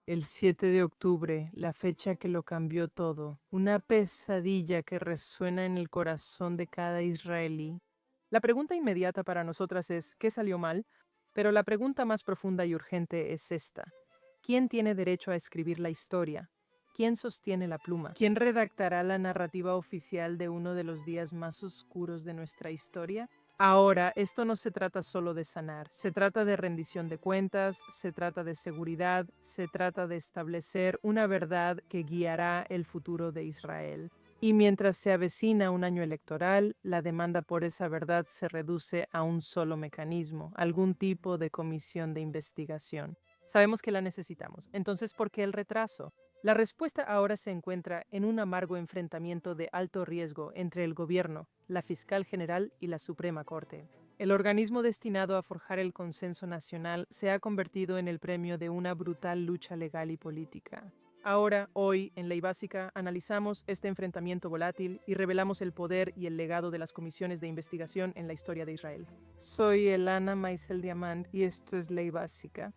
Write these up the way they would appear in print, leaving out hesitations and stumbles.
El 7 de octubre, la fecha que lo cambió todo, una pesadilla que resuena en el corazón de cada israelí. La pregunta inmediata para nosotras es, ¿qué salió mal? Pero la pregunta más profunda y urgente es esta. ¿Quién tiene derecho a escribir la historia? ¿Quién sostiene la pluma? ¿Quién redactará la narrativa oficial de uno de los días más oscuros de nuestra historia? Ahora, esto no se trata solo de sanar, se trata de rendición de cuentas, se trata de seguridad, se trata de establecer una verdad que guiará el futuro de Israel. Y mientras se avecina un año electoral, la demanda por esa verdad se reduce a un solo mecanismo, algún tipo de comisión de investigación. Sabemos que la necesitamos. Entonces, ¿por qué el retraso? La respuesta ahora se encuentra en un amargo enfrentamiento de alto riesgo entre el gobierno, la fiscal general y la Suprema Corte. El organismo destinado a forjar el consenso nacional se ha convertido en el premio de una brutal lucha legal y política. Ahora, hoy, en Ley Básica, analizamos este enfrentamiento volátil y revelamos el poder y el legado de las comisiones de investigación en la historia de Israel. Soy Elana Maisel Diamant y esto es Ley Básica.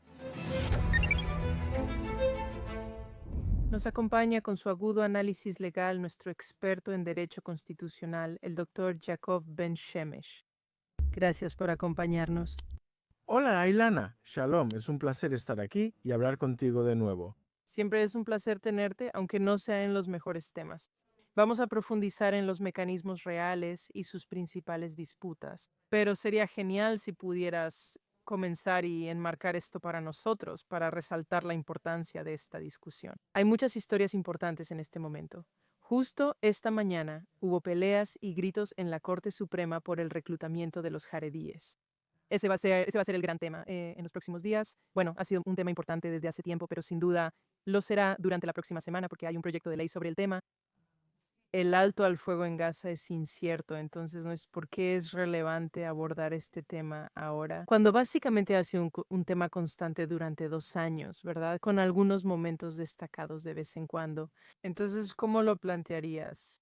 Nos acompaña con su agudo análisis legal nuestro experto en Derecho Constitucional, el doctor Jacob Ben-Shemesh. Gracias por acompañarnos. Hola, Ailana. Shalom, es un placer estar aquí y hablar contigo de nuevo. Siempre es un placer tenerte, aunque no sea en los mejores temas. Vamos a profundizar en los mecanismos reales y sus principales disputas, pero sería genial si pudieras comenzar y enmarcar esto para nosotros, para resaltar la importancia de esta discusión. Hay muchas historias importantes en este momento. Justo esta mañana hubo peleas y gritos en la Corte Suprema por el reclutamiento de los jaredíes. Ese va a ser el gran tema en los próximos días. Bueno, ha sido un tema importante desde hace tiempo, pero sin duda lo será durante la próxima semana porque hay un proyecto de ley sobre el tema. El alto al fuego en Gaza es incierto, entonces no es por qué es relevante abordar este tema ahora, cuando básicamente ha sido un tema constante durante 2 años, ¿verdad? Con algunos momentos destacados de vez en cuando. Entonces, ¿cómo lo plantearías?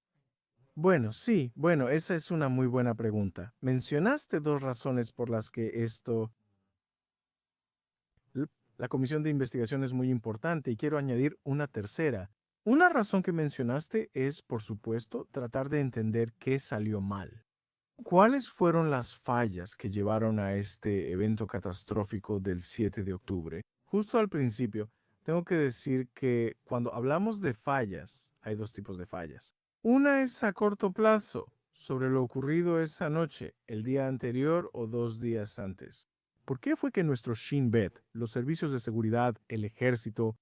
Bueno, esa es una muy buena pregunta. Mencionaste dos razones por las que l- la comisión de investigación es muy importante y quiero añadir una tercera. Una razón que mencionaste es, por supuesto, tratar de entender qué salió mal. ¿Cuáles fueron las fallas que llevaron a este evento catastrófico del 7 de octubre? Justo al principio, tengo que decir que cuando hablamos de fallas, hay dos tipos de fallas. Una es a corto plazo, sobre lo ocurrido esa noche, el día anterior o 2 días antes. ¿Por qué fue que nuestro Shin Bet, los servicios de seguridad, el ejército,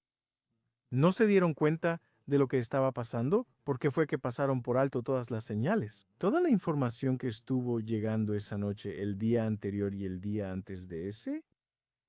no se dieron cuenta de lo que estaba pasando? ¿Por qué fue que pasaron por alto todas las señales? Toda la información que estuvo llegando esa noche, el día anterior y el día antes de ese,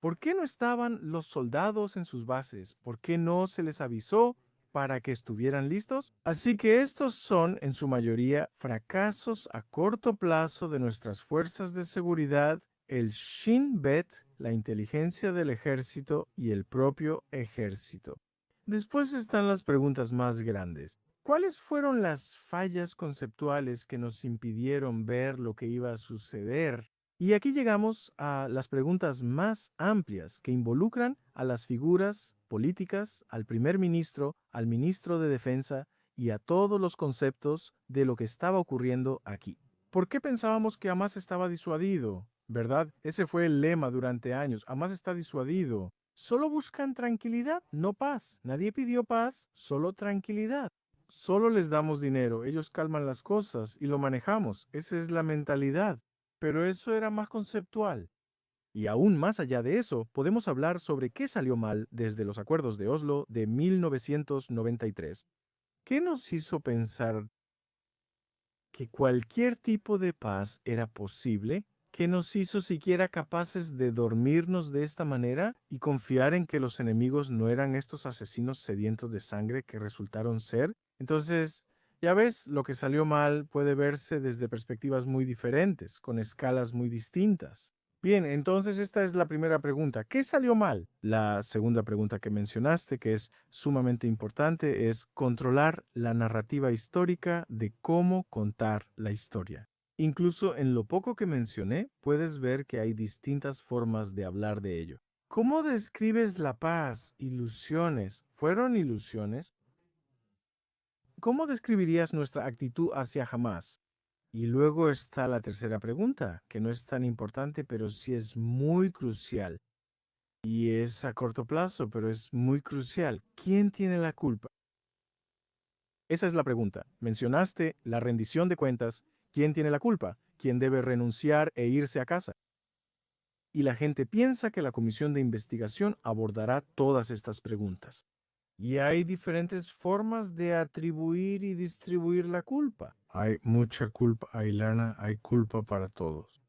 ¿por qué no estaban los soldados en sus bases? ¿Por qué no se les avisó para que estuvieran listos? Así que estos son, en su mayoría, fracasos a corto plazo de nuestras fuerzas de seguridad, el Shin Bet, la inteligencia del ejército y el propio ejército. Después están las preguntas más grandes. ¿Cuáles fueron las fallas conceptuales que nos impidieron ver lo que iba a suceder? Y aquí llegamos a las preguntas más amplias que involucran a las figuras políticas, al primer ministro, al ministro de Defensa y a todos los conceptos de lo que estaba ocurriendo aquí. ¿Por qué pensábamos que Hamas estaba disuadido? ¿Verdad? Ese fue el lema durante años. Hamas está disuadido. Solo buscan tranquilidad, no paz. Nadie pidió paz, solo tranquilidad. Solo les damos dinero, ellos calman las cosas y lo manejamos. Esa es la mentalidad. Pero eso era más conceptual. Y aún más allá de eso, podemos hablar sobre qué salió mal desde los acuerdos de Oslo de 1993. ¿Qué nos hizo pensar que cualquier tipo de paz era posible? ¿Qué nos hizo siquiera capaces de dormirnos de esta manera y confiar en que los enemigos no eran estos asesinos sedientos de sangre que resultaron ser? Entonces, ya ves, lo que salió mal puede verse desde perspectivas muy diferentes, con escalas muy distintas. Bien, entonces esta es la primera pregunta. ¿Qué salió mal? La segunda pregunta que mencionaste, que es sumamente importante, es controlar la narrativa histórica de cómo contar la historia. Incluso en lo poco que mencioné, puedes ver que hay distintas formas de hablar de ello. ¿Cómo describes la paz? Ilusiones. ¿Fueron ilusiones? ¿Cómo describirías nuestra actitud hacia Hamás? Y luego está la tercera pregunta, que no es tan importante, pero sí es muy crucial. Y es a corto plazo, pero es muy crucial. ¿Quién tiene la culpa? Esa es la pregunta. Mencionaste la rendición de cuentas. ¿Quién tiene la culpa? ¿Quién debe renunciar e irse a casa? Y la gente piensa que la comisión de investigación abordará todas estas preguntas. Y hay diferentes formas de atribuir y distribuir la culpa. Hay mucha culpa, Ailana, hay culpa para todos.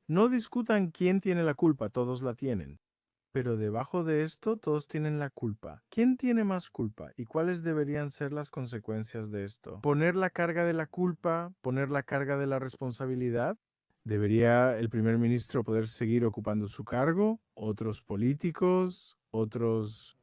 No discutan quién tiene la culpa, todos la tienen. Pero debajo de esto, todos tienen la culpa. ¿Quién tiene más culpa? ¿Y cuáles deberían ser las consecuencias de esto? ¿Poner la carga de la culpa? ¿Poner la carga de la responsabilidad? ¿Debería el primer ministro poder seguir ocupando su cargo? ¿Otros políticos? ¿Otros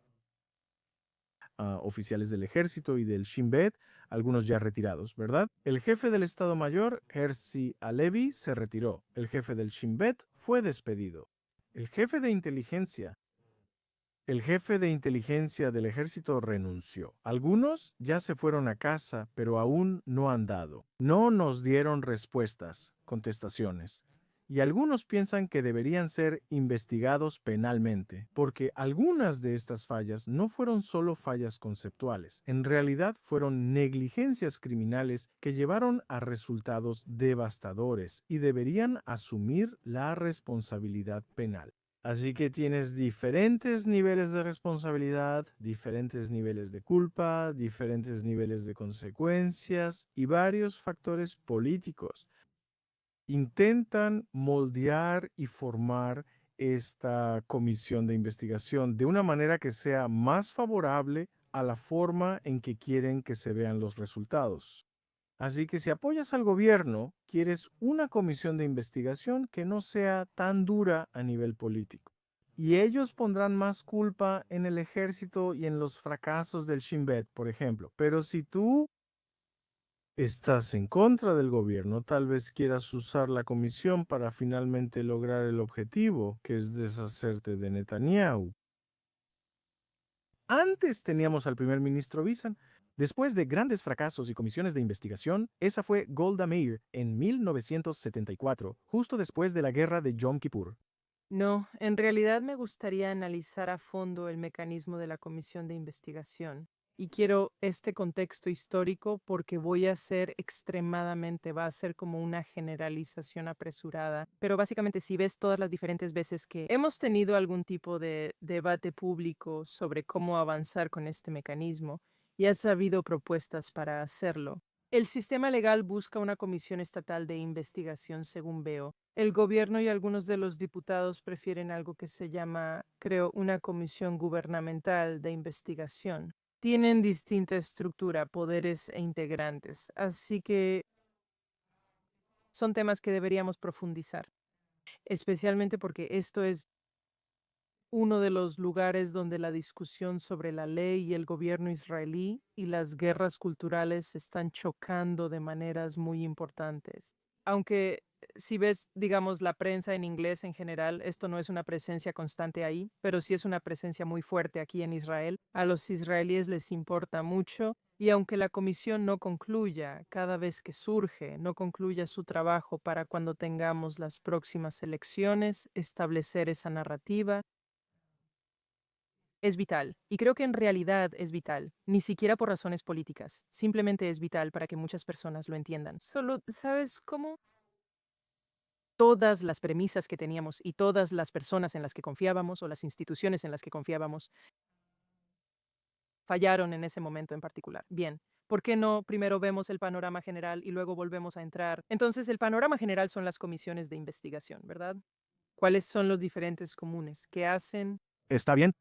oficiales del ejército y del Shin Bet, algunos ya retirados, ¿verdad? El jefe del Estado Mayor, Herzi Halevi, se retiró. El jefe del Shin Bet fue despedido. El jefe de inteligencia del ejército renunció. Algunos ya se fueron a casa, pero aún no han dado. No nos dieron respuestas, contestaciones. Y algunos piensan que deberían ser investigados penalmente, porque algunas de estas fallas no fueron solo fallas conceptuales, en realidad fueron negligencias criminales que llevaron a resultados devastadores y deberían asumir la responsabilidad penal. Así que tienes diferentes niveles de responsabilidad, diferentes niveles de culpa, diferentes niveles de consecuencias y varios factores políticos. Intentan moldear y formar esta comisión de investigación de una manera que sea más favorable a la forma en que quieren que se vean los resultados. Así que si apoyas al gobierno, quieres una comisión de investigación que no sea tan dura a nivel político. Y ellos pondrán más culpa en el ejército y en los fracasos del Shin Bet, por ejemplo. Pero si tú estás en contra del gobierno, tal vez quieras usar la comisión para finalmente lograr el objetivo, que es deshacerte de Netanyahu. Antes teníamos al primer ministro Bisan. Después de grandes fracasos y comisiones de investigación, esa fue Golda Meir en 1974, justo después de la guerra de Yom Kippur. No, en realidad me gustaría analizar a fondo el mecanismo de la comisión de investigación. Y quiero este contexto histórico porque voy a ser extremadamente, va a ser como una generalización apresurada. Pero básicamente si ves todas las diferentes veces que hemos tenido algún tipo de debate público sobre cómo avanzar con este mecanismo, y has habido propuestas para hacerlo. El sistema legal busca una comisión estatal de investigación, según veo. El gobierno y algunos de los diputados prefieren algo que se llama, creo, una comisión gubernamental de investigación. Tienen distinta estructura, poderes e integrantes, así que son temas que deberíamos profundizar, especialmente porque esto es uno de los lugares donde la discusión sobre la ley y el gobierno israelí y las guerras culturales están chocando de maneras muy importantes. Aunque si ves, digamos, la prensa en inglés en general, esto no es una presencia constante ahí, pero sí es una presencia muy fuerte aquí en Israel. A los israelíes les importa mucho y aunque la comisión no concluya cada vez que surge, no concluya su trabajo para cuando tengamos las próximas elecciones, establecer esa narrativa, es vital, y creo que en realidad es vital, ni siquiera por razones políticas, simplemente es vital para que muchas personas lo entiendan. Solo, ¿sabes cómo? Todas las premisas que teníamos y todas las personas en las que confiábamos o las instituciones en las que confiábamos fallaron en ese momento en particular. Bien, ¿por qué no primero vemos el panorama general y luego volvemos a entrar? Entonces, el panorama general son las comisiones de investigación, ¿verdad? ¿Cuáles son los diferentes comunes? ¿Qué hacen? ¿Está bien?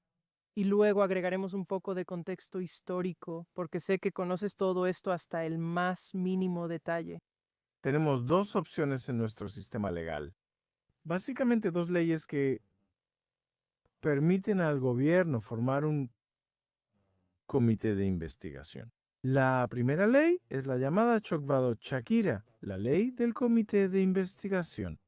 Y luego agregaremos un poco de contexto histórico, porque sé que conoces todo esto hasta el más mínimo detalle. Tenemos dos opciones en nuestro sistema legal. Básicamente dos leyes que permiten al gobierno formar un comité de investigación. La primera ley es la llamada Chokvadot Shakira, la ley del comité de investigación.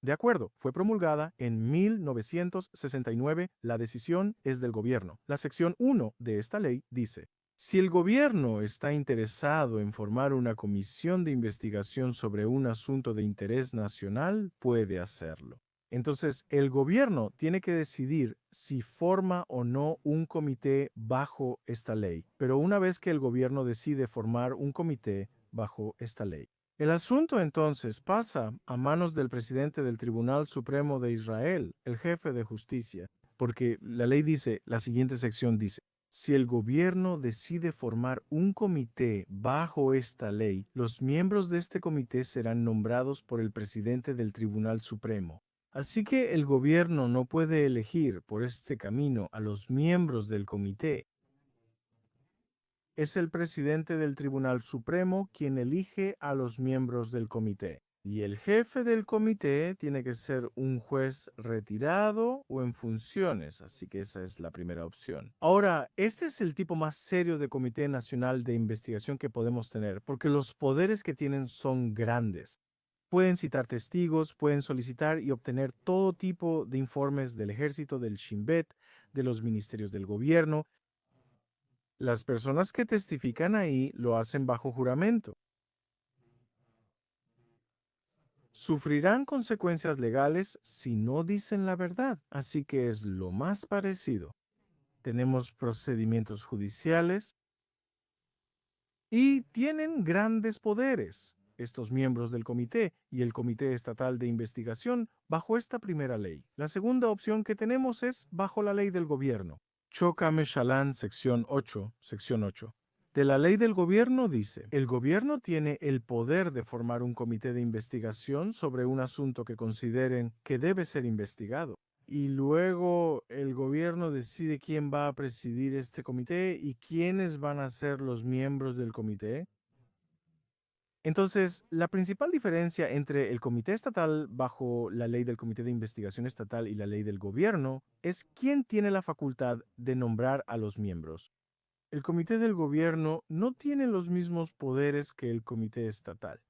De acuerdo, fue promulgada en 1969. La decisión es del gobierno. La sección 1 de esta ley dice: si el gobierno está interesado en formar una comisión de investigación sobre un asunto de interés nacional, puede hacerlo. Entonces, el gobierno tiene que decidir si forma o no un comité bajo esta ley. Pero una vez que el gobierno decide formar un comité bajo esta ley, el asunto entonces pasa a manos del presidente del Tribunal Supremo de Israel, el jefe de justicia, porque la ley dice, la siguiente sección dice: si el gobierno decide formar un comité bajo esta ley, los miembros de este comité serán nombrados por el presidente del Tribunal Supremo. Así que el gobierno no puede elegir por este camino a los miembros del comité. Es el presidente del Tribunal Supremo quien elige a los miembros del comité. Y el jefe del comité tiene que ser un juez retirado o en funciones, así que esa es la primera opción. Ahora, este es el tipo más serio de Comité Nacional de Investigación que podemos tener, porque los poderes que tienen son grandes. Pueden citar testigos, pueden solicitar y obtener todo tipo de informes del ejército, del Shin Bet, de los ministerios del gobierno. Las personas que testifican ahí lo hacen bajo juramento. Sufrirán consecuencias legales si no dicen la verdad, así que es lo más parecido. Tenemos procedimientos judiciales y tienen grandes poderes estos miembros del comité y el Comité Estatal de Investigación bajo esta primera ley. La segunda opción que tenemos es bajo la ley del gobierno. Chokame Shalan, sección 8, sección 8. De la ley del gobierno dice: el gobierno tiene el poder de formar un comité de investigación sobre un asunto que consideren que debe ser investigado. Y luego el gobierno decide quién va a presidir este comité y quiénes van a ser los miembros del comité. Entonces, la principal diferencia entre el comité estatal bajo la ley del Comité de Investigación Estatal y la ley del gobierno es quién tiene la facultad de nombrar a los miembros. El comité del gobierno no tiene los mismos poderes que el comité estatal,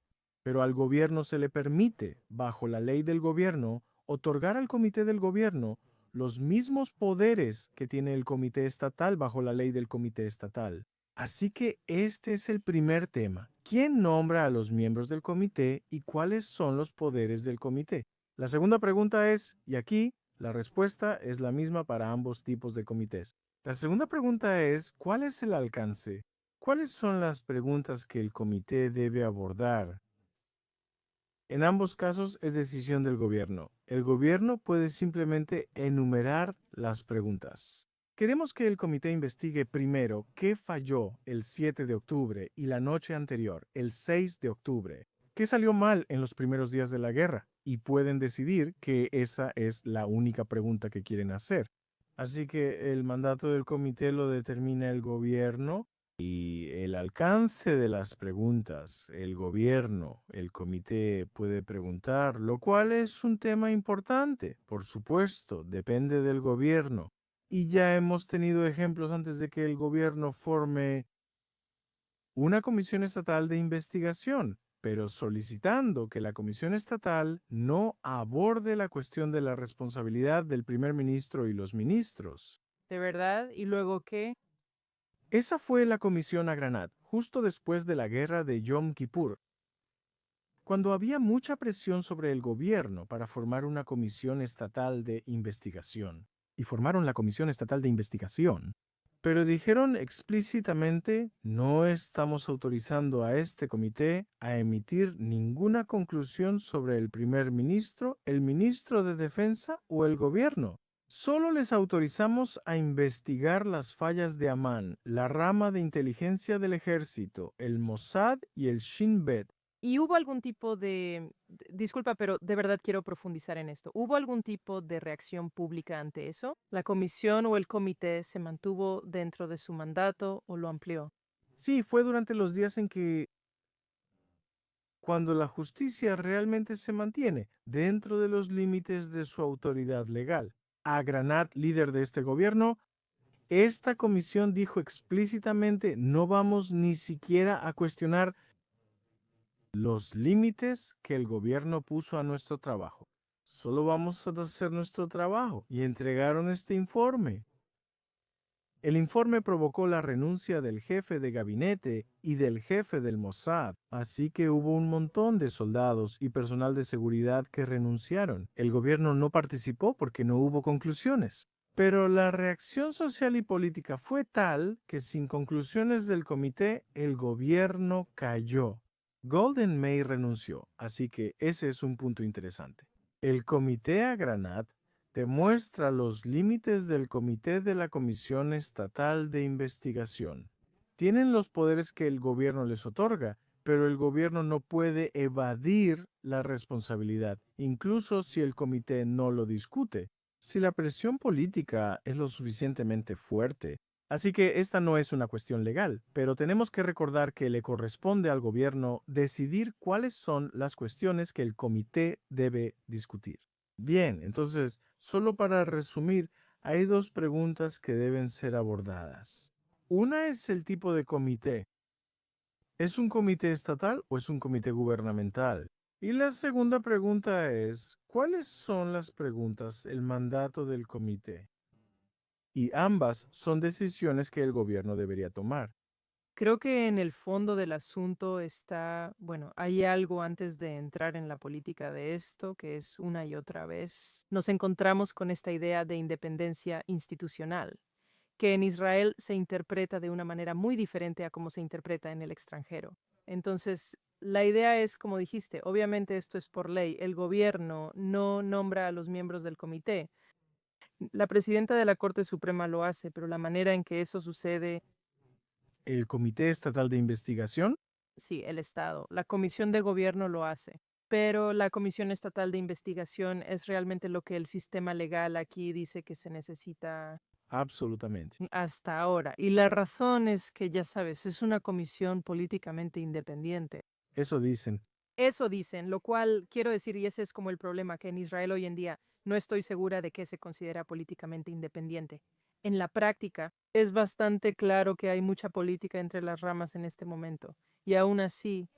pero al gobierno se le permite, bajo la ley del gobierno, otorgar al comité del gobierno los mismos poderes que tiene el comité estatal bajo la ley del comité estatal. Así que este es el primer tema. ¿Quién nombra a los miembros del comité y cuáles son los poderes del comité? La segunda pregunta es, y aquí la respuesta es la misma para ambos tipos de comités. La segunda pregunta es, ¿cuál es el alcance? ¿Cuáles son las preguntas que el comité debe abordar? En ambos casos es decisión del gobierno. El gobierno puede simplemente enumerar las preguntas. Queremos que el comité investigue primero qué falló el 7 de octubre y la noche anterior, el 6 de octubre. ¿Qué salió mal en los primeros días de la guerra? Y pueden decidir que esa es la única pregunta que quieren hacer. Así que el mandato del comité lo determina el gobierno y el alcance de las preguntas, el gobierno, el comité puede preguntar, lo cual es un tema importante, por supuesto, depende del gobierno. Y ya hemos tenido ejemplos antes de que el gobierno forme una comisión estatal de investigación, pero solicitando que la comisión estatal no aborde la cuestión de la responsabilidad del primer ministro y los ministros. ¿De verdad? ¿Y luego qué? Esa fue la comisión Agranat, justo después de la guerra de Yom Kippur, cuando había mucha presión sobre el gobierno para formar una comisión estatal de investigación. Y formaron la comisión estatal de investigación. Pero dijeron explícitamente, no estamos autorizando a este comité a emitir ninguna conclusión sobre el primer ministro, el ministro de Defensa o el gobierno. Solo les autorizamos a investigar las fallas de Amán, la rama de inteligencia del ejército, el Mossad y el Shin Bet. ¿Y hubo algún tipo disculpa, pero de verdad quiero profundizar en esto. ¿Hubo algún tipo de reacción pública ante eso? ¿La comisión o el comité se mantuvo dentro de su mandato o lo amplió? Sí, fue durante los días en que cuando la justicia realmente se mantiene dentro de los límites de su autoridad legal. A Granat, líder de este gobierno, esta comisión dijo explícitamente, no vamos ni siquiera a cuestionar los límites que el gobierno puso a nuestro trabajo. Solo vamos a hacer nuestro trabajo y entregaron este informe. El informe provocó la renuncia del jefe de gabinete y del jefe del Mossad, así que hubo un montón de soldados y personal de seguridad que renunciaron. El gobierno no participó porque no hubo conclusiones. Pero la reacción social y política fue tal que sin conclusiones del comité, el gobierno cayó. Golden May renunció, así que ese es un punto interesante. El comité a Granat demuestra los límites del comité de la Comisión Estatal de Investigación. Tienen los poderes que el gobierno les otorga, pero el gobierno no puede evadir la responsabilidad, incluso si el comité no lo discute, si la presión política es lo suficientemente fuerte. Así que esta no es una cuestión legal, pero tenemos que recordar que le corresponde al gobierno decidir cuáles son las cuestiones que el comité debe discutir. Bien, entonces, solo para resumir, hay dos preguntas que deben ser abordadas. Una es el tipo de comité. ¿Es un comité estatal o es un comité gubernamental? Y la segunda pregunta es, ¿cuáles son las preguntas, el mandato del comité? Y ambas son decisiones que el gobierno debería tomar. Creo que en el fondo del asunto está, bueno, hay algo antes de entrar en la política de esto, que es una y otra vez nos encontramos con esta idea de independencia institucional, que en Israel se interpreta de una manera muy diferente a cómo se interpreta en el extranjero. Entonces, la idea es, como dijiste, obviamente esto es por ley, el gobierno no nombra a los miembros del comité. La presidenta de la Corte Suprema lo hace, pero la manera en que eso sucede. El Comité Estatal de Investigación. Sí, el Estado. La Comisión de Gobierno lo hace, pero la Comisión Estatal de Investigación es realmente lo que el sistema legal aquí dice que se necesita Absolutamente. hasta ahora. Y la razón es que, ya sabes, es una comisión políticamente independiente. Eso dicen. Eso dicen, lo cual quiero decir, y ese es como el problema, que en Israel hoy en día no estoy segura de qué se considera políticamente independiente. En la práctica, es bastante claro que hay mucha política entre las ramas en este momento, y aún así,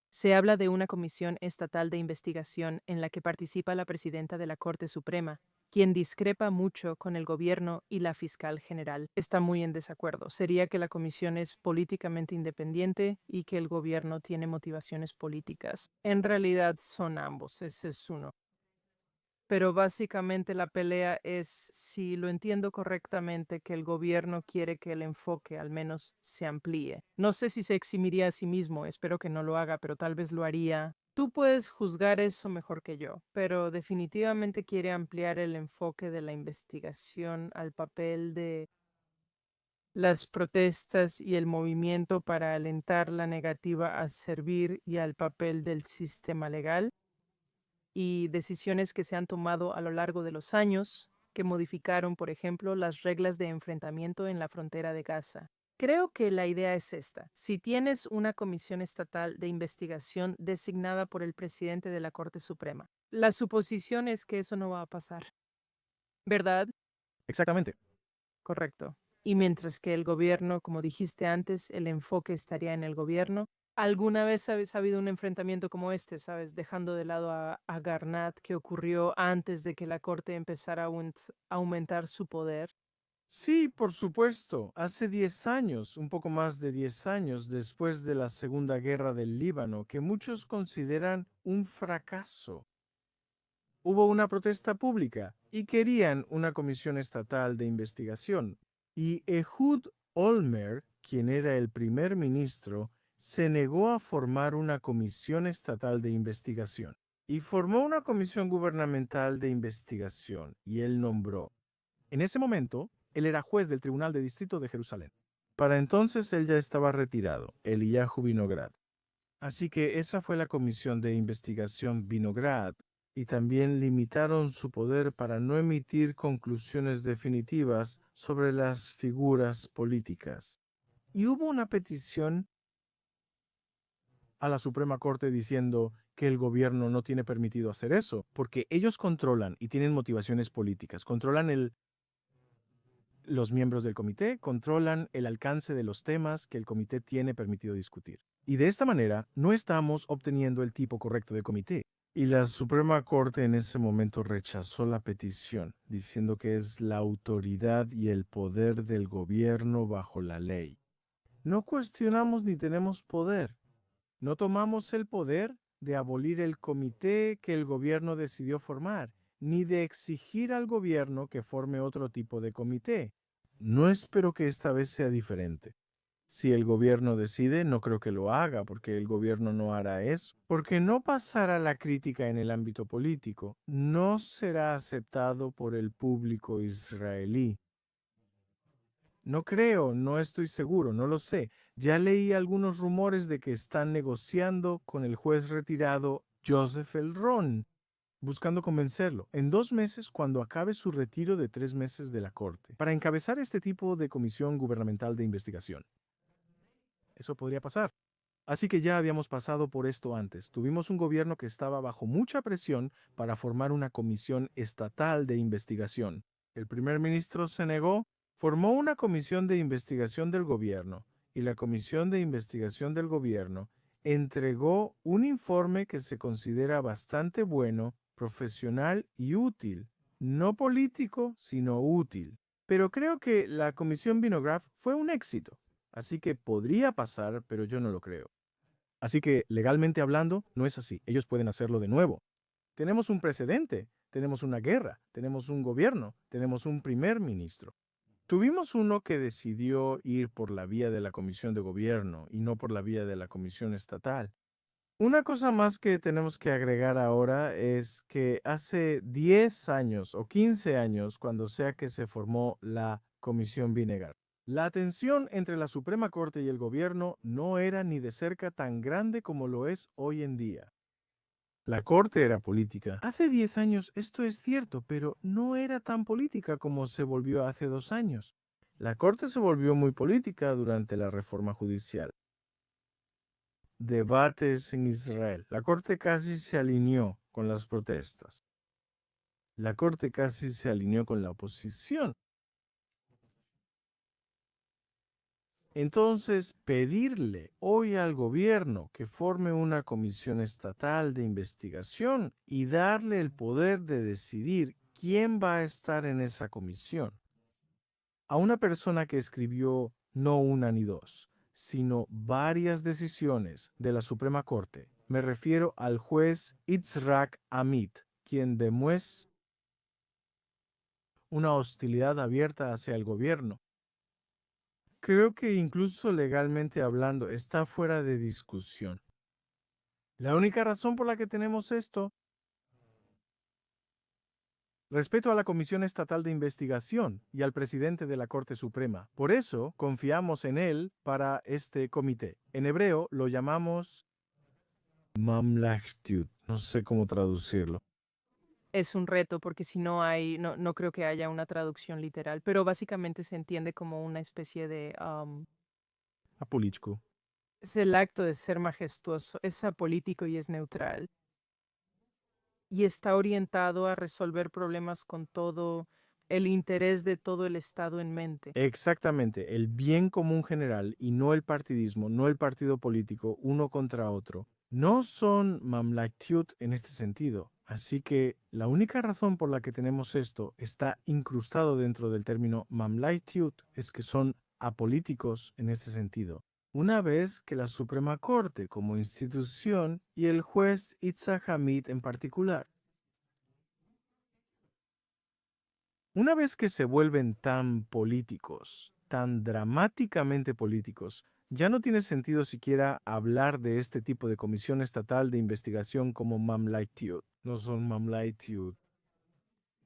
se habla de una comisión estatal de investigación en la que participa la presidenta de la Corte Suprema, quien discrepa mucho con el gobierno y la fiscal general. Está muy en desacuerdo. Sería que la comisión es políticamente independiente y que el gobierno tiene motivaciones políticas. En realidad son ambos, ese es uno. Pero básicamente la pelea es, si lo entiendo correctamente, que el gobierno quiere que el enfoque al menos se amplíe. No sé si se eximiría a sí mismo, espero que no lo haga, pero tal vez lo haría. Tú puedes juzgar eso mejor que yo, pero definitivamente quiere ampliar el enfoque de la investigación al papel de las protestas y el movimiento para alentar la negativa a servir y al papel del sistema legal y decisiones que se han tomado a lo largo de los años que modificaron, por ejemplo, las reglas de enfrentamiento en la frontera de Gaza. Creo que la idea es esta. Si tienes una comisión estatal de investigación designada por el presidente de la Corte Suprema, la suposición es que eso no va a pasar, ¿verdad? Exactamente. Correcto. Y mientras que el gobierno, como dijiste antes, el enfoque estaría en el gobierno. ¿Alguna vez habéis habido un enfrentamiento como este, sabes, dejando de lado a Garnat, que ocurrió antes de que la corte empezara a aumentar su poder? Sí, por supuesto. Hace 10 años, un poco más de 10 años después de la Segunda Guerra del Líbano, que muchos consideran un fracaso, hubo una protesta pública y querían una comisión estatal de investigación. Y Ehud Olmert, quien era el primer ministro, se negó a formar una comisión estatal de investigación y formó una comisión gubernamental de investigación y él nombró. En ese momento, él era juez del Tribunal de Distrito de Jerusalén. Para entonces él ya estaba retirado, Eliyahu Vinograd. Así que esa fue la comisión de investigación Vinograd, y también limitaron su poder para no emitir conclusiones definitivas sobre las figuras políticas. Y hubo una petición a la Suprema Corte diciendo que el gobierno no tiene permitido hacer eso, porque ellos controlan y tienen motivaciones políticas, controlan los miembros del comité, controlan el alcance de los temas que el comité tiene permitido discutir. Y de esta manera no estamos obteniendo el tipo correcto de comité. Y la Suprema Corte en ese momento rechazó la petición, diciendo que es la autoridad y el poder del gobierno bajo la ley. No cuestionamos ni tenemos poder. No tomamos el poder de abolir el comité que el gobierno decidió formar, ni de exigir al gobierno que forme otro tipo de comité. No espero que esta vez sea diferente. Si el gobierno decide, no creo que lo haga, porque el gobierno no hará eso, porque no pasará la crítica en el ámbito político, no será aceptado por el público israelí. No creo, no estoy seguro, no lo sé. Ya leí algunos rumores de que están negociando con el juez retirado Joseph Elron, buscando convencerlo, en 2 meses cuando acabe su retiro de 3 meses de la corte, para encabezar este tipo de comisión gubernamental de investigación. Eso podría pasar. Así que ya habíamos pasado por esto antes. Tuvimos un gobierno que estaba bajo mucha presión para formar una comisión estatal de investigación. El primer ministro se negó, formó una comisión de investigación del gobierno, y la comisión de investigación del gobierno entregó un informe que se considera bastante bueno, profesional y útil. No político, sino útil. Pero creo que la comisión Vinograph fue un éxito. Así que podría pasar, pero yo no lo creo. Así que, legalmente hablando, no es así. Ellos pueden hacerlo de nuevo. Tenemos un precedente, tenemos una guerra, tenemos un gobierno, tenemos un primer ministro. Tuvimos uno que decidió ir por la vía de la comisión de gobierno y no por la vía de la comisión estatal. Una cosa más que tenemos que agregar ahora es que hace 10 años o 15 años, cuando sea que se formó la Comisión Vinegar, la tensión entre la Suprema Corte y el gobierno no era ni de cerca tan grande como lo es hoy en día. La Corte era política. Hace 10 años esto es cierto, pero no era tan política como se volvió hace 2 años. La Corte se volvió muy política durante la reforma judicial. Debates en Israel. La Corte casi se alineó con las protestas. La Corte casi se alineó con la oposición. Entonces, pedirle hoy al gobierno que forme una comisión estatal de investigación y darle el poder de decidir quién va a estar en esa comisión a una persona que escribió no una ni dos, sino varias decisiones de la Suprema Corte. Me refiero al juez Itzrak Amit, quien demuestra una hostilidad abierta hacia el gobierno. Creo que incluso legalmente hablando está fuera de discusión. La única razón por la que tenemos esto, respeto a la Comisión Estatal de Investigación y al presidente de la Corte Suprema. Por eso confiamos en él para este comité. En hebreo lo llamamos Mamlachtut. No sé cómo traducirlo. Es un reto porque si no hay, no creo que haya una traducción literal, pero básicamente se entiende como una especie de, Apolítico. es el acto de ser majestuoso, es apolítico y es neutral. Y está orientado a resolver problemas con todo el interés de todo el Estado en mente. Exactamente, el bien común general y no el partidismo, no el partido político, uno contra otro. No son mamlaktiut en este sentido. Así que la única razón por la que tenemos esto está incrustado dentro del término mamlaktiut es que son apolíticos en este sentido. Una vez que la Suprema Corte como institución y el juez Itzhak Amit en particular, una vez que se vuelven tan políticos, tan dramáticamente políticos, ya no tiene sentido siquiera hablar de este tipo de comisión estatal de investigación como Mamlaktiut. No son Mamlaktiut,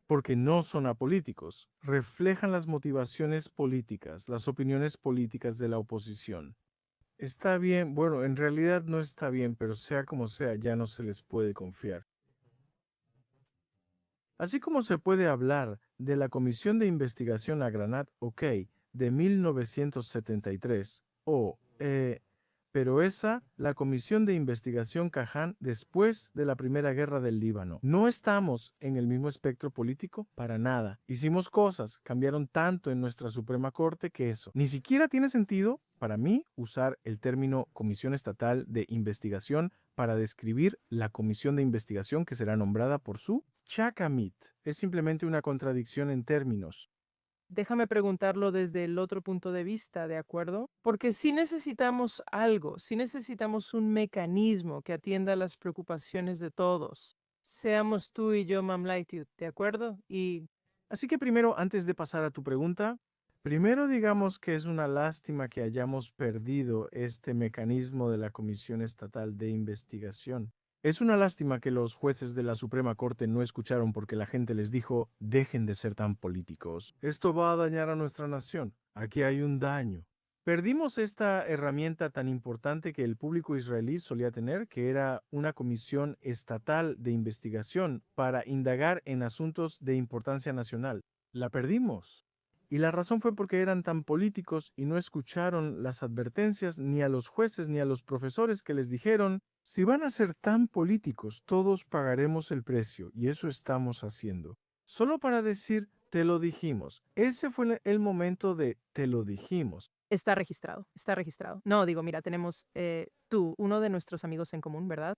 porque no son apolíticos. Reflejan las motivaciones políticas, las opiniones políticas de la oposición. Está bien, bueno, en realidad no está bien, pero sea como sea, ya no se les puede confiar. Así como se puede hablar de la Comisión de Investigación a Granat OK de 1973 pero esa, la Comisión de Investigación Caján después de la Primera Guerra del Líbano. No estamos en el mismo espectro político para nada. Hicimos cosas, cambiaron tanto en nuestra Suprema Corte que eso. Ni siquiera tiene sentido para mí usar el término Comisión Estatal de Investigación para describir la comisión de investigación que será nombrada por su Chakamit. Es simplemente una contradicción en términos. Déjame preguntarlo desde el otro punto de vista, ¿de acuerdo? Porque si necesitamos algo, si necesitamos un mecanismo que atienda las preocupaciones de todos. Seamos tú y yo, Mam Lightyear, ¿de acuerdo? Y Así que primero, antes de pasar a tu pregunta, primero digamos que es una lástima que hayamos perdido este mecanismo de la Comisión Estatal de Investigación. Es una lástima que los jueces de la Suprema Corte no escucharon porque la gente les dijo, dejen de ser tan políticos. Esto va a dañar a nuestra nación. Aquí hay un daño. Perdimos esta herramienta tan importante que el público israelí solía tener, que era una comisión estatal de investigación para indagar en asuntos de importancia nacional. La perdimos. Y la razón fue porque eran tan políticos y no escucharon las advertencias ni a los jueces ni a los profesores que les dijeron, si van a ser tan políticos, todos pagaremos el precio, y eso estamos haciendo. Solo para decir, te lo dijimos. Ese fue el momento de te lo dijimos. está registrado, está registrado. No, digo, mira, tenemos tú, uno de nuestros amigos en común, ¿verdad?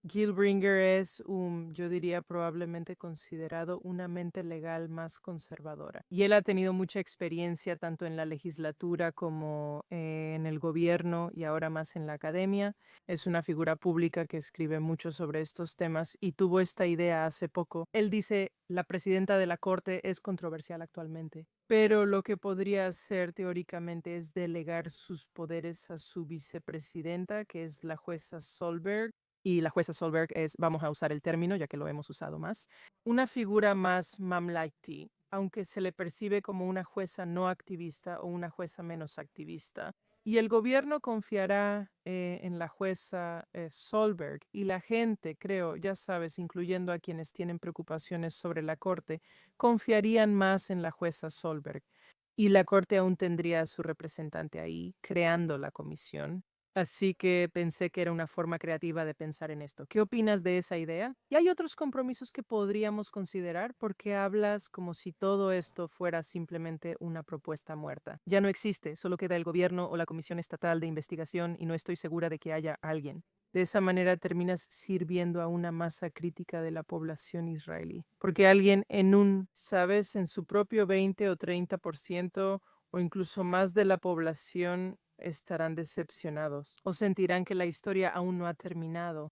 Gilbringer es yo diría probablemente considerado una mente legal más conservadora. Y él ha tenido mucha experiencia tanto en la legislatura como en el gobierno y ahora más en la academia. Es una figura pública que escribe mucho sobre estos temas y tuvo esta idea hace poco. Él dice, la presidenta de la Corte es controversial actualmente, pero lo que podría hacer teóricamente es delegar sus poderes a su vicepresidenta, que es la jueza Solberg. Y la jueza Solberg es, vamos a usar el término ya que lo hemos usado más, una figura más mamlakti, aunque se le percibe como una jueza no activista o una jueza menos activista. Y el gobierno confiará en la jueza Solberg y la gente, creo, ya sabes, incluyendo a quienes tienen preocupaciones sobre la corte, confiarían más en la jueza Solberg. Y la corte aún tendría a su representante ahí, creando la comisión. Así que pensé que era una forma creativa de pensar en esto. ¿Qué opinas de esa idea? Y hay otros compromisos que podríamos considerar porque hablas como si todo esto fuera simplemente una propuesta muerta. Ya no existe, solo queda el gobierno o la Comisión Estatal de Investigación y no estoy segura de que haya alguien. De esa manera terminas sirviendo a una masa crítica de la población israelí. Porque alguien sabes, en su propio 20 o 30% o incluso más de la población estarán decepcionados o sentirán que la historia aún no ha terminado.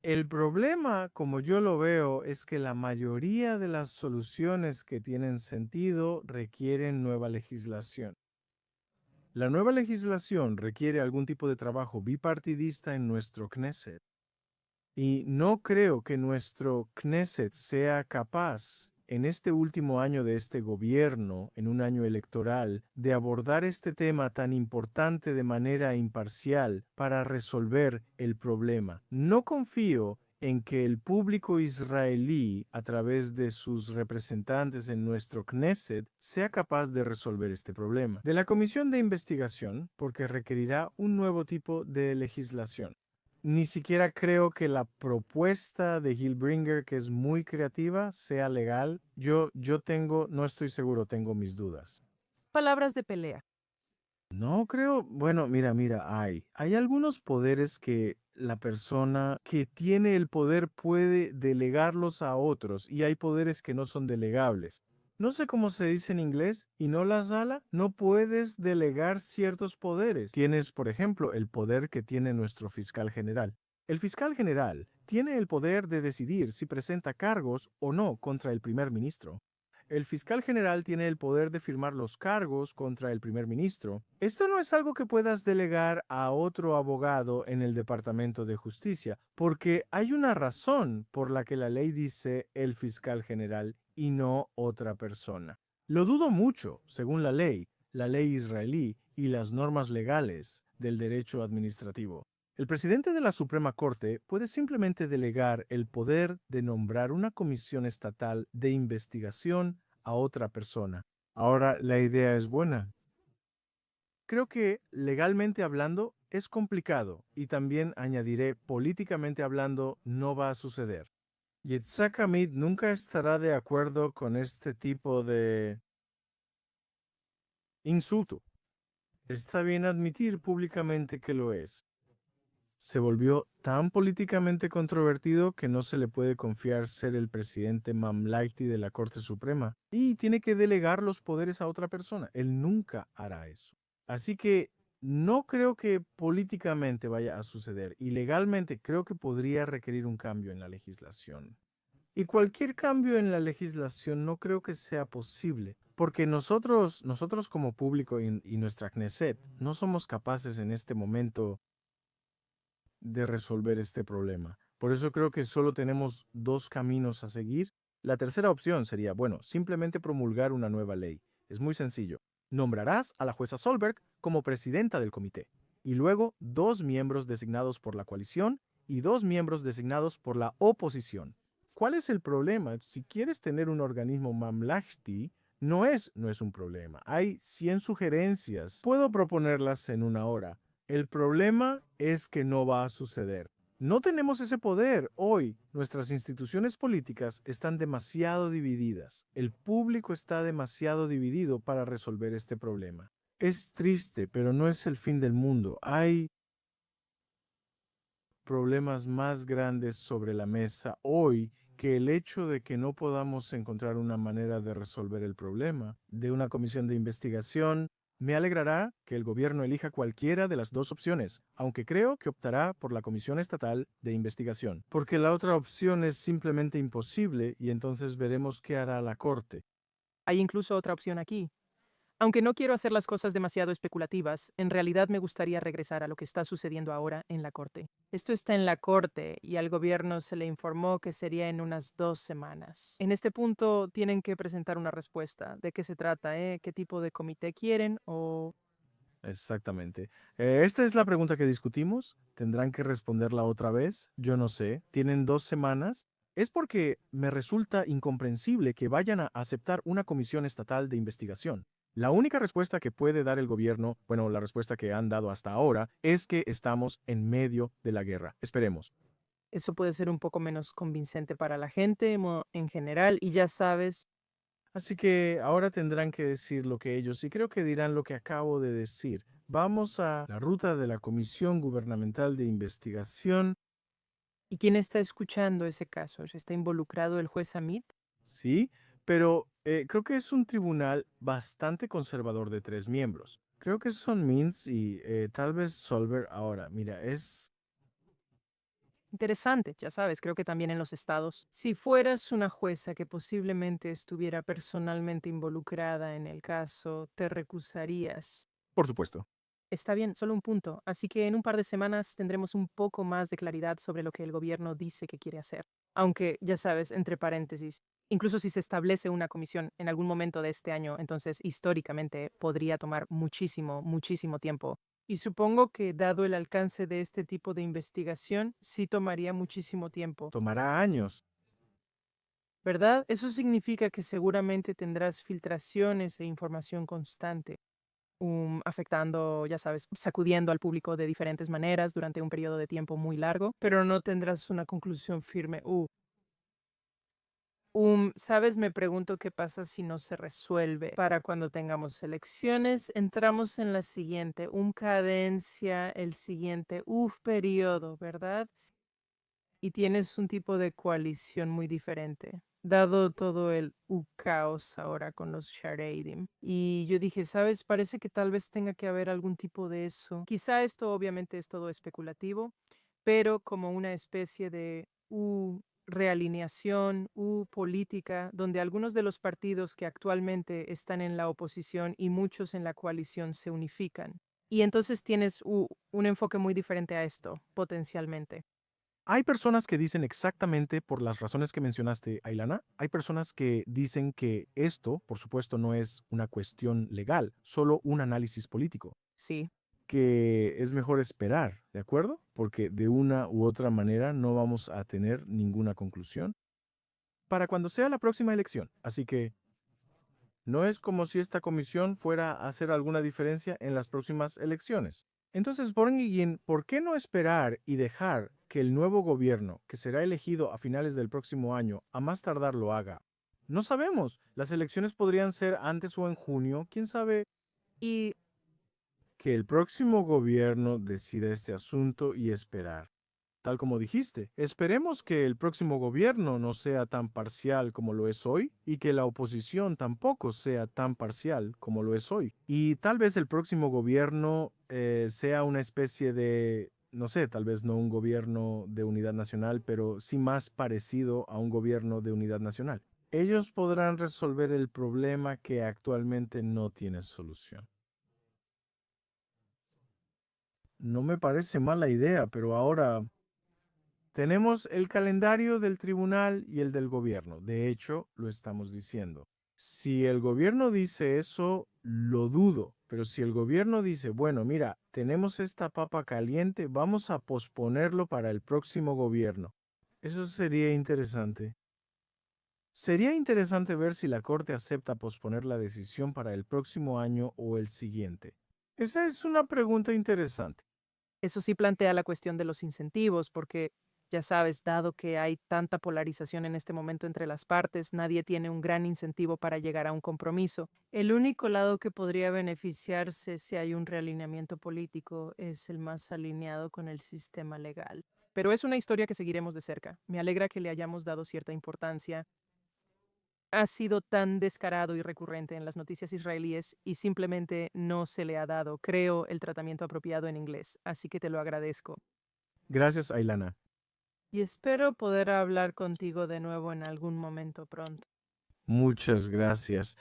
El problema, como yo lo veo, es que la mayoría de las soluciones que tienen sentido requieren nueva legislación. La nueva legislación requiere algún tipo de trabajo bipartidista en nuestro Knesset. Y no creo que nuestro Knesset sea capaz, en este último año de este gobierno, en un año electoral, de abordar este tema tan importante de manera imparcial para resolver el problema. No confío en que el público israelí, a través de sus representantes en nuestro Knesset, sea capaz de resolver este problema. De la comisión de investigación, porque requerirá un nuevo tipo de legislación. Ni siquiera creo que la propuesta de Hilbringer, que es muy creativa, sea legal. No estoy seguro, tengo mis dudas. Palabras de pelea. No creo, bueno, mira, hay algunos poderes que la persona que tiene el poder puede delegarlos a otros y hay poderes que no son delegables. No sé cómo se dice en inglés, y no la sala, no puedes delegar ciertos poderes. Tienes, por ejemplo, el poder que tiene nuestro fiscal general. El fiscal general tiene el poder de decidir si presenta cargos o no contra el primer ministro. El fiscal general tiene el poder de firmar los cargos contra el primer ministro. Esto no es algo que puedas delegar a otro abogado en el Departamento de Justicia, porque hay una razón por la que la ley dice el fiscal general y no otra persona. Lo dudo mucho, según la ley israelí y las normas legales del derecho administrativo. El presidente de la Suprema Corte puede simplemente delegar el poder de nombrar una comisión estatal de investigación a otra persona. Ahora, la idea es buena. Creo que legalmente hablando es complicado y también añadiré políticamente hablando no va a suceder. Yitzhak Hamid nunca estará de acuerdo con este tipo de insulto. Está bien admitir públicamente que lo es. Se volvió tan políticamente controvertido que no se le puede confiar ser el presidente Mamlakti de la Corte Suprema y tiene que delegar los poderes a otra persona. Él nunca hará eso. Así que no creo que políticamente vaya a suceder y legalmente creo que podría requerir un cambio en la legislación. Y cualquier cambio en la legislación no creo que sea posible, porque nosotros como público y nuestra Knesset no somos capaces en este momento de resolver este problema. Por eso creo que solo tenemos dos caminos a seguir. La tercera opción sería, bueno, simplemente promulgar una nueva ley. Es muy sencillo. Nombrarás a la jueza Solberg como presidenta del comité y luego dos miembros designados por la coalición y dos miembros designados por la oposición. ¿Cuál es el problema? Si quieres tener un organismo mamlahti, no es un problema. Hay 100 sugerencias. Puedo proponerlas en una hora. El problema es que no va a suceder. No tenemos ese poder hoy. Nuestras instituciones políticas están demasiado divididas. El público está demasiado dividido para resolver este problema. Es triste, pero no es el fin del mundo. Hay problemas más grandes sobre la mesa hoy que el hecho de que no podamos encontrar una manera de resolver el problema de una comisión de investigación. Me alegrará que el gobierno elija cualquiera de las dos opciones, aunque creo que optará por la Comisión Estatal de Investigación, porque la otra opción es simplemente imposible y entonces veremos qué hará la Corte. Hay incluso otra opción aquí. Aunque no quiero hacer las cosas demasiado especulativas, en realidad me gustaría regresar a lo que está sucediendo ahora en la Corte. Esto está en la Corte y al gobierno se le informó que sería en unas 2 semanas. En este punto tienen que presentar una respuesta. ¿De qué se trata? ¿Qué tipo de comité quieren? ¿O Exactamente. Esta es la pregunta que discutimos. ¿Tendrán que responderla otra vez? Yo no sé. ¿Tienen 2 semanas? Es porque me resulta incomprensible que vayan a aceptar una comisión estatal de investigación. La única respuesta que puede dar el gobierno, bueno, la respuesta que han dado hasta ahora, es que estamos en medio de la guerra. Esperemos. eso puede ser un poco menos convincente para la gente en general? Y ya sabes, Así que ahora tendrán que decir lo que ellos, y creo que dirán lo que acabo de decir. Vamos a la ruta de la Comisión Gubernamental de Investigación. ¿y quién está escuchando ese caso? ¿Está involucrado el juez Amit? Sí, pero creo que es un tribunal bastante conservador de 3 miembros. Creo que son Mintz y tal vez Solver ahora. Mira, es... Interesante, ya sabes, creo que también en los estados. Si fueras una jueza que posiblemente estuviera personalmente involucrada en el caso, te recusarías. Por supuesto. Está bien, solo un punto. Así que en un par de semanas tendremos un poco más de claridad sobre lo que el gobierno dice que quiere hacer. Aunque, ya sabes, entre paréntesis, incluso si se establece una comisión en algún momento de este año, entonces históricamente podría tomar muchísimo, muchísimo tiempo. Y supongo que, dado el alcance de este tipo de investigación, sí tomaría muchísimo tiempo. Tomará años. ¿Verdad? Eso significa que seguramente tendrás filtraciones e información constante, afectando, ya sabes, sacudiendo al público de diferentes maneras durante un periodo de tiempo muy largo, pero no tendrás una conclusión firme. ¿Sabes? Me pregunto qué pasa si no se resuelve para cuando tengamos elecciones. Entramos en la siguiente, cadencia, el siguiente, periodo, ¿verdad? Y tienes un tipo de coalición muy diferente, dado todo el caos ahora con los Sharedim. Y yo dije, ¿sabes? Parece que tal vez tenga que haber algún tipo de eso. Quizá esto obviamente es todo especulativo, pero como una especie de realineación, política, donde algunos de los partidos que actualmente están en la oposición y muchos en la coalición se unifican. Y entonces tienes un enfoque muy diferente a esto, potencialmente. Hay personas que dicen exactamente por las razones que mencionaste, Ailana. Hay personas que dicen que esto, por supuesto, no es una cuestión legal, solo un análisis político. Sí. Que es mejor esperar, ¿de acuerdo? Porque de una u otra manera no vamos a tener ninguna conclusión para cuando sea la próxima elección. Así que no es como si esta comisión fuera a hacer alguna diferencia en las próximas elecciones. Entonces, Bornguigin, ¿por qué no esperar y dejar que el nuevo gobierno, que será elegido a finales del próximo año, a más tardar lo haga? No sabemos. Las elecciones podrían ser antes o en junio, quién sabe. Y que el próximo gobierno decida este asunto y esperar. Tal como dijiste, esperemos que el próximo gobierno no sea tan parcial como lo es hoy y que la oposición tampoco sea tan parcial como lo es hoy. Y tal vez el próximo gobierno sea una especie de, no sé, tal vez no un gobierno de unidad nacional, pero sí más parecido a un gobierno de unidad nacional. Ellos podrán resolver el problema que actualmente no tiene solución. No me parece mala idea, pero ahora tenemos el calendario del tribunal y el del gobierno. De hecho, lo estamos diciendo. Si el gobierno dice eso, lo dudo. Pero si el gobierno dice, bueno, mira, tenemos esta papa caliente, vamos a posponerlo para el próximo gobierno. Eso sería interesante. Sería interesante ver si la Corte acepta posponer la decisión para el próximo año o el siguiente. Esa es una pregunta interesante. Eso sí plantea la cuestión de los incentivos, porque ya sabes, dado que hay tanta polarización en este momento entre las partes, nadie tiene un gran incentivo para llegar a un compromiso. El único lado que podría beneficiarse si hay un realineamiento político es el más alineado con el sistema legal. Pero es una historia que seguiremos de cerca. Me alegra que le hayamos dado cierta importancia. Ha sido tan descarado y recurrente en las noticias israelíes y simplemente no se le ha dado, creo, el tratamiento apropiado en inglés, así que te lo agradezco. Gracias, Ailana. Y espero poder hablar contigo de nuevo en algún momento pronto. Muchas gracias.